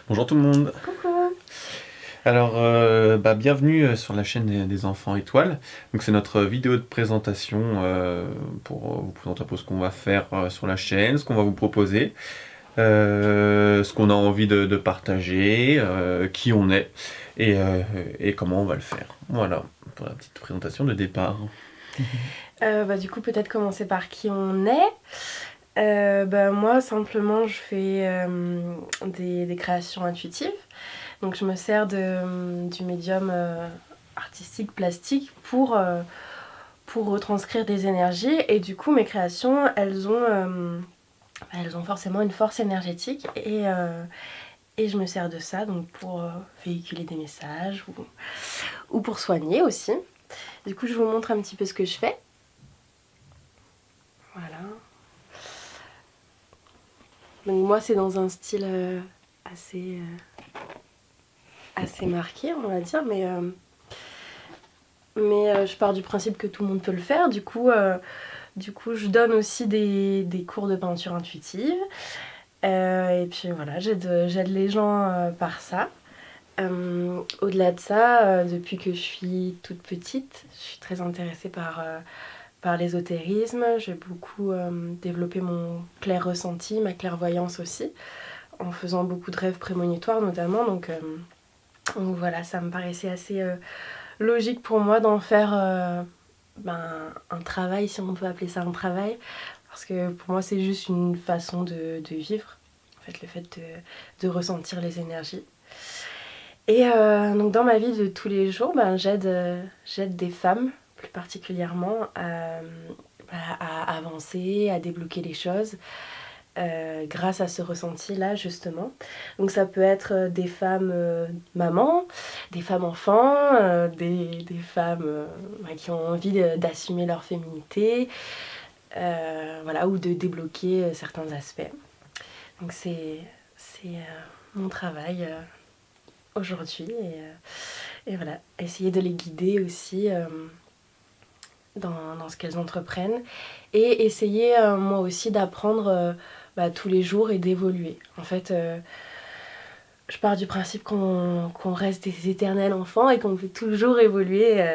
Bonjour tout le monde. Coucou. Alors, bienvenue sur la chaîne des enfants étoiles. Donc c'est notre vidéo de présentation pour vous présenter un peu ce qu'on va faire sur la chaîne, ce qu'on va vous proposer, ce qu'on a envie de partager, qui on est et comment on va le faire. Voilà, pour la petite présentation de départ. Du coup, peut-être commencer par qui on est. Moi, simplement, je fais des créations intuitives. Donc, je me sers du médium artistique plastique pour retranscrire des énergies. Et du coup, mes créations, elles ont forcément une force énergétique. Et je me sers de ça donc pour véhiculer des messages ou pour soigner aussi. Du coup, je vous montre un petit peu ce que je fais. Voilà. Donc moi, c'est dans un style assez marqué, on va dire, mais je pars du principe que tout le monde peut le faire. Du coup, je donne aussi des cours de peinture intuitive. Et puis voilà, j'aide les gens par ça. Au-delà de ça, depuis que je suis toute petite, je suis très intéressée par l'ésotérisme. J'ai beaucoup développé mon clair ressenti, ma clairvoyance aussi, en faisant beaucoup de rêves prémonitoires notamment. Donc voilà, ça me paraissait assez logique pour moi d'en faire un travail, si on peut appeler ça un travail, parce que pour moi c'est juste une façon de vivre, en fait, le fait de ressentir les énergies. Et donc dans ma vie de tous les jours, j'aide des femmes plus particulièrement à avancer, à débloquer les choses grâce à ce ressenti-là justement. Donc ça peut être des femmes mamans, des femmes enfants, des femmes qui ont envie d'assumer leur féminité, voilà, ou de débloquer certains aspects. Donc c'est mon travail aujourd'hui et voilà, essayer de les guider aussi dans ce qu'elles entreprennent et essayer moi aussi d'apprendre tous les jours et d'évoluer. En fait, je pars du principe qu'on reste des éternels enfants et qu'on peut toujours évoluer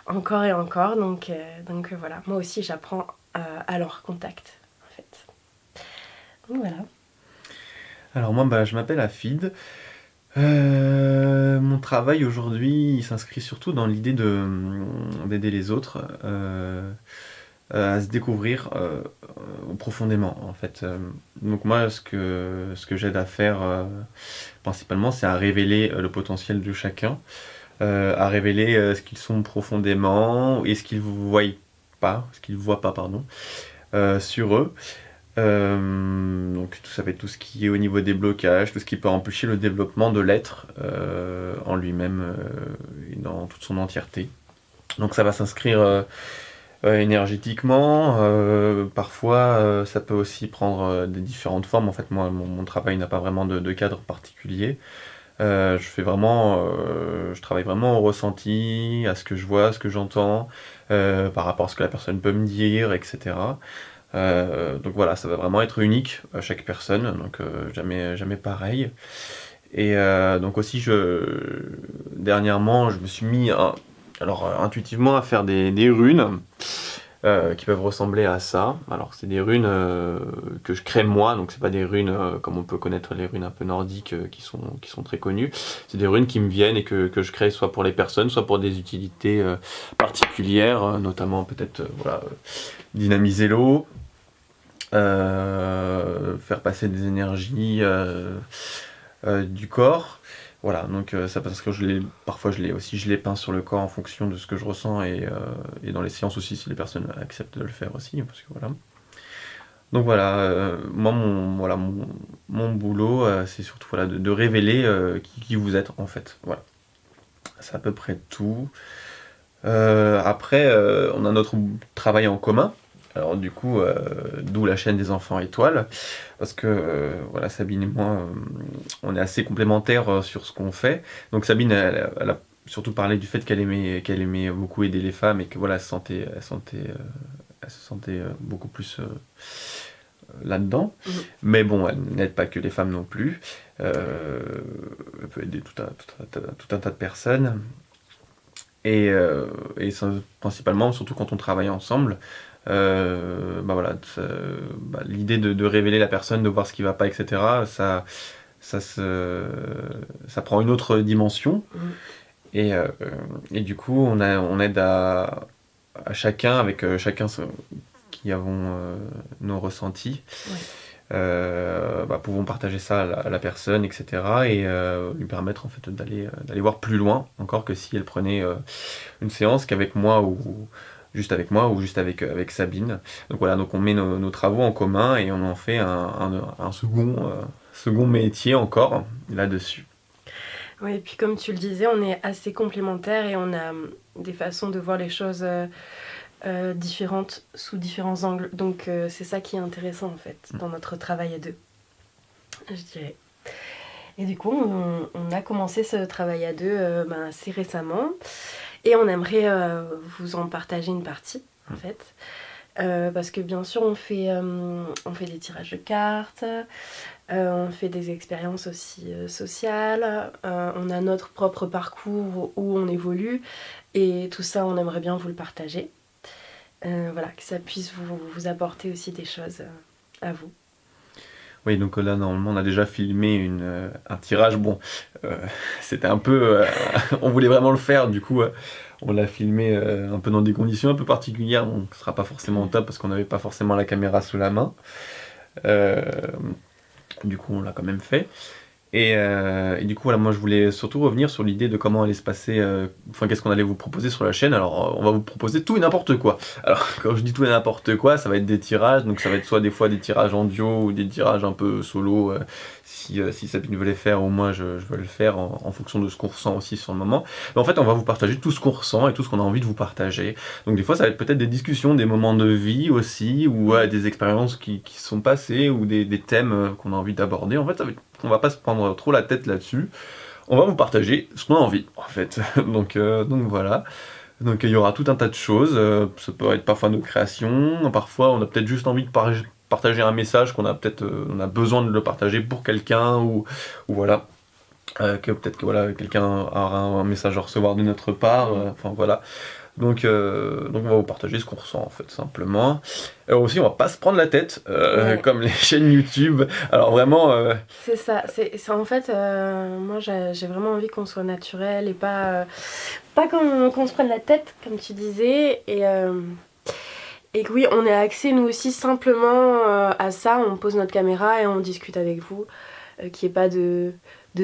encore et encore. Donc voilà, moi aussi j'apprends à leur contact en fait. Donc voilà. Alors moi, je m'appelle Afid. Mon travail aujourd'hui, il s'inscrit surtout dans l'idée d'aider les autres à se découvrir profondément en fait. Donc moi, ce que j'aide à faire principalement, c'est à révéler le potentiel de chacun, à révéler ce qu'ils sont profondément et ce qu'ils voient pas, pardon, sur eux. Donc tout ça va être tout ce qui est au niveau des blocages, tout ce qui peut empêcher le développement de l'être en lui-même et dans toute son entièreté. Donc ça va s'inscrire énergétiquement, parfois ça peut aussi prendre des différentes formes. En fait, moi, mon travail n'a pas vraiment de cadre particulier. Je travaille vraiment au ressenti, à ce que je vois, à ce que j'entends, par rapport à ce que la personne peut me dire, etc. Donc voilà, ça va vraiment être unique à chaque personne, donc jamais pareil. Et donc aussi, dernièrement, je me suis mis intuitivement à faire des runes qui peuvent ressembler à ça. Alors c'est des runes que je crée moi, donc c'est pas des runes comme on peut connaître les runes un peu nordiques qui sont très connues. C'est des runes qui me viennent et que je crée soit pour les personnes, soit pour des utilités particulières, notamment peut-être dynamiser l'eau, faire passer des énergies du corps. Voilà, donc ça parce que parfois je les peins sur le corps en fonction de ce que je ressens et dans les séances aussi si les personnes acceptent de le faire aussi, parce que voilà. Donc voilà, moi mon boulot c'est surtout voilà, de révéler qui vous êtes en fait. Voilà, c'est à peu près tout. Après, on a notre travail en commun. Alors du coup, d'où la chaîne des enfants étoiles, parce que voilà, Sabine et moi, on est assez complémentaires sur ce qu'on fait. Donc Sabine, elle a surtout parlé du fait qu'elle aimait beaucoup aider les femmes et que voilà, elle se sentait beaucoup plus là-dedans. Mhm. Mais bon, elle n'aide pas que les femmes non plus. Elle peut aider tout un tas de personnes. Et ça, principalement, surtout quand on travaille ensemble, bah voilà, l'idée de révéler la personne, de voir ce qui va pas, etc., ça, ça prend une autre dimension. Mhm. Et du coup, on aide à chacun, avec chacun qui avons nos ressentis, Ouais. pouvons partager ça à la personne, etc. Et lui permettre en fait d'aller voir plus loin encore que si elle prenait une séance qu'avec moi ou juste avec moi ou juste avec Sabine. Donc voilà, donc on met nos travaux en commun et on en fait un second métier encore là-dessus. Ouais, et puis comme tu le disais, on est assez complémentaires et on a des façons de voir les choses différentes sous différents angles. Donc c'est ça qui est intéressant en fait dans notre travail à deux, je dirais. Et du coup, on a commencé ce travail à deux assez récemment et on aimerait vous en partager une partie en fait. Parce que bien sûr on fait des tirages de cartes, on fait des expériences aussi sociales, on a notre propre parcours où on évolue et tout ça on aimerait bien vous le partager. Voilà, que ça puisse vous apporter aussi des choses à vous. Oui, donc là, normalement, on a déjà filmé un tirage. Bon, c'était un peu. On voulait vraiment le faire, du coup, on l'a filmé un peu dans des conditions un peu particulières. Donc, ce sera pas forcément top parce qu'on n'avait pas forcément la caméra sous la main. Euh, du coup, on l'a quand même fait. Et du coup, voilà, moi je voulais surtout revenir sur l'idée de comment allait se passer, enfin qu'est-ce qu'on allait vous proposer sur la chaîne. Alors, on va vous proposer tout et n'importe quoi. Alors, quand je dis tout et n'importe quoi, ça va être des tirages, donc ça va être soit des fois des tirages en duo ou des tirages un peu solo, si Sabine veut les faire ou moi je veux le faire en fonction de ce qu'on ressent aussi sur le moment. Mais en fait, on va vous partager tout ce qu'on ressent et tout ce qu'on a envie de vous partager. Donc, des fois, ça va être peut-être des discussions, des moments de vie aussi, ou des expériences qui sont passées, ou des thèmes qu'on a envie d'aborder. En fait, on va pas se prendre trop la tête là-dessus. On va vous partager ce qu'on a envie, en fait. Donc voilà. Donc il y aura tout un tas de choses. Ça peut être parfois nos créations. Parfois, on a peut-être juste envie de partager un message qu'on a peut-être, on a besoin de le partager pour quelqu'un ou voilà. Que peut-être que voilà, quelqu'un aura un message à recevoir de notre part. Enfin voilà. Donc on va vous partager ce qu'on ressent en fait simplement. Aussi on va pas se prendre la tête comme les chaînes YouTube. Alors vraiment C'est ça, c'est en fait, moi j'ai vraiment envie qu'on soit naturel et pas qu'on se prenne la tête comme tu disais et que oui on est axé nous aussi simplement à ça, on pose notre caméra et on discute avec vous, qu'il n'y ait pas de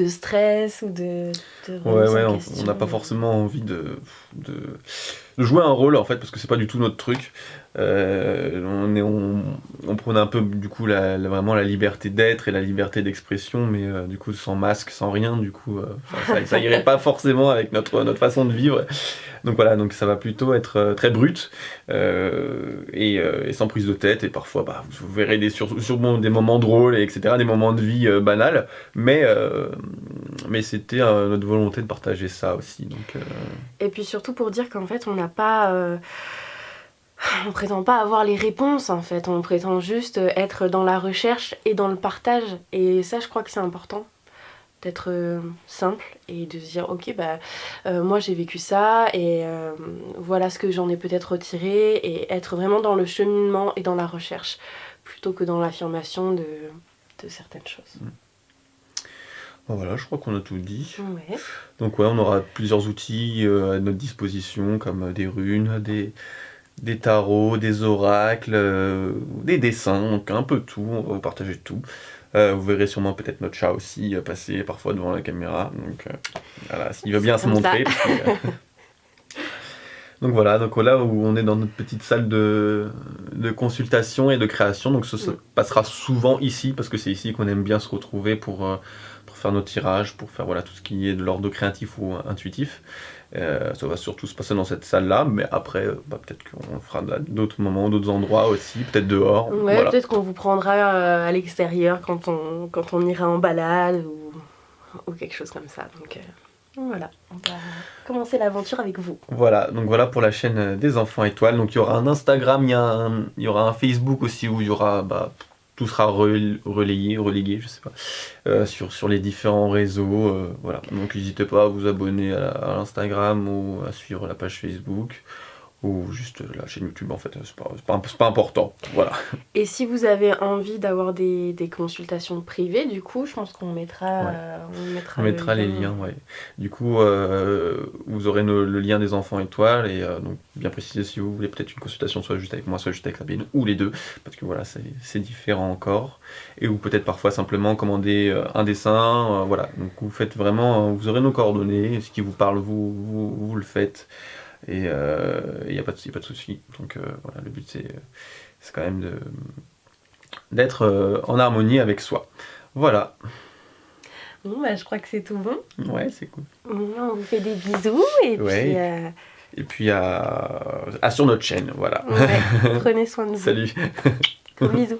stress ou de remise en question. On n'a pas forcément envie de jouer un rôle en fait parce que c'est pas du tout notre truc. On prône un peu du coup vraiment la liberté d'être et la liberté d'expression, mais du coup sans masque, sans rien, du coup ça irait pas forcément avec notre façon de vivre. Donc voilà, donc ça va plutôt être très brut et sans prise de tête. Et parfois, vous verrez sûrement des moments drôles, etc., des moments de vie banals. Mais c'était notre volonté de partager ça aussi. Donc, Et puis surtout pour dire qu'en fait, on n'a pas... on prétend pas avoir les réponses, en fait. On prétend juste être dans la recherche et dans le partage. Et ça, je crois que c'est important. D'être simple et de se dire ok moi j'ai vécu ça et voilà ce que j'en ai peut-être retiré et être vraiment dans le cheminement et dans la recherche plutôt que dans l'affirmation de certaines choses. Voilà, je crois qu'on a tout dit. Ouais. Donc on aura plusieurs outils à notre disposition comme des runes, des tarots, des oracles, des dessins, donc un peu tout, on va vous partager tout. Vous verrez sûrement peut-être notre chat aussi passer parfois devant la caméra, donc voilà, s'il veut bien se montrer. Donc voilà, donc là où on est dans notre petite salle de consultation et de création, donc ça passera souvent ici, parce que c'est ici qu'on aime bien se retrouver pour faire nos tirages, pour faire voilà, tout ce qui est de l'ordre créatif ou intuitif. Ça va surtout se passer dans cette salle-là, mais après, peut-être qu'on le fera à d'autres moments, d'autres endroits aussi, peut-être dehors. Ouais, voilà. Peut-être qu'on vous prendra à l'extérieur quand on ira en balade ou quelque chose comme ça. Donc voilà, on va commencer l'aventure avec vous. Voilà, donc voilà pour la chaîne des Enfants Étoiles. Donc il y aura un Instagram, il y aura un Facebook aussi où il y aura tout sera relayé, je sais pas, sur les différents réseaux. Voilà. Donc n'hésitez pas à vous abonner à l'Instagram ou à suivre la page Facebook ou juste la chaîne YouTube en fait, c'est pas important. Voilà. Et si vous avez envie d'avoir des consultations privées, du coup, je pense qu'on mettra, Ouais. on On le mettra les lien. liens, ouais. Du coup, vous aurez le lien des enfants étoiles et donc bien préciser si vous voulez peut-être une consultation soit juste avec moi, soit juste avec Sabine, ou les deux, parce que voilà, c'est différent encore. Et ou peut-être parfois simplement commander un dessin, voilà. Donc vous faites vraiment, vous aurez nos coordonnées, ce qui vous parle, vous le faites. Et il n'y a pas de souci. Donc voilà, le but c'est quand même d'être en harmonie avec soi. Voilà. Bon, bah, je crois que c'est tout bon. Ouais, c'est cool. Bon, on vous fait des bisous et Ouais. puis Et puis sur notre chaîne, voilà. ouais, prenez soin de vous. Salut. Gros bisous.